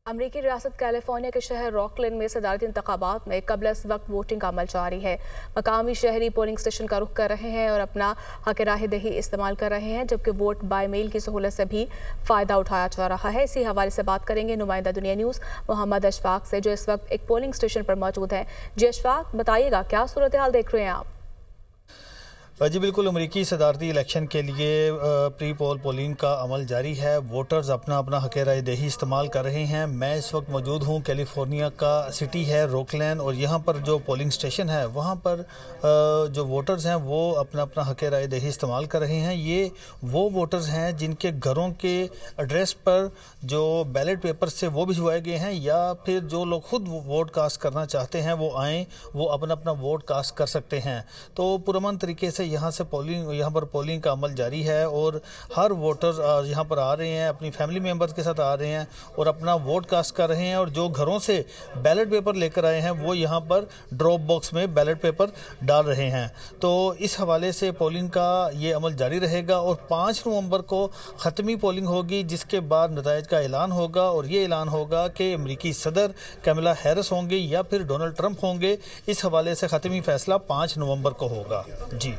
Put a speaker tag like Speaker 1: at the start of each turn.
Speaker 1: امریکی ریاست کیلیفورنیا کے شہر راکلینڈ میں صدارتی انتخابات میں قبل از وقت ووٹنگ کا عمل جاری ہے۔ مقامی شہری پولنگ اسٹیشن کا رخ کر رہے ہیں اور اپنا حق رائے دہی استعمال کر رہے ہیں، جبکہ ووٹ بائی میل کی سہولت سے بھی فائدہ اٹھایا جا رہا ہے۔ اسی حوالے سے بات کریں گے نمائندہ دنیا نیوز محمد اشفاق سے، جو اس وقت ایک پولنگ اسٹیشن پر موجود ہیں۔ جی اشفاق، بتائیے گا کیا صورتحال دیکھ رہے ہیں آپ؟
Speaker 2: جی بالکل، امریکی صدارتی الیکشن کے لیے پری پول پولنگ کا عمل جاری ہے۔ ووٹرز اپنا حق رائے دہی استعمال کر رہے ہیں۔ میں اس وقت موجود ہوں کیلیفورنیا کا سٹی ہے روکلینڈ، اور یہاں پر جو پولنگ اسٹیشن ہے وہاں پر جو ووٹرز ہیں وہ اپنا حق رائے دہی استعمال کر رہے ہیں۔ یہ وہ ووٹرز ہیں جن کے گھروں کے ایڈریس پر جو بیلٹ پیپر سے وہ بھجوائے گئے ہیں، یا پھر جو لوگ خود ووٹ کاسٹ کرنا چاہتے ہیں وہ آئیں، وہ اپنا ووٹ کاسٹ کر سکتے ہیں۔ تو پرامن طریقے سے یہاں پر پولنگ کا عمل جاری ہے، اور ہر ووٹر یہاں پر آ رہے ہیں، اپنی فیملی ممبرز کے ساتھ آ رہے ہیں اور اپنا ووٹ کاسٹ کر رہے ہیں، اور جو گھروں سے بیلٹ پیپر لے کر آئے ہیں وہ یہاں پر ڈراپ باکس میں بیلٹ پیپر ڈال رہے ہیں۔ تو اس حوالے سے پولنگ کا یہ عمل جاری رہے گا، اور 5 نومبر کو ختمی پولنگ ہوگی، جس کے بعد نتائج کا اعلان ہوگا، اور یہ اعلان ہوگا کہ امریکی صدر کیملا ہیرس ہوں گے یا پھر ڈونلڈ ٹرمپ ہوں گے۔ اس حوالے سے ختمی فیصلہ 5 نومبر کو ہوگا۔ جی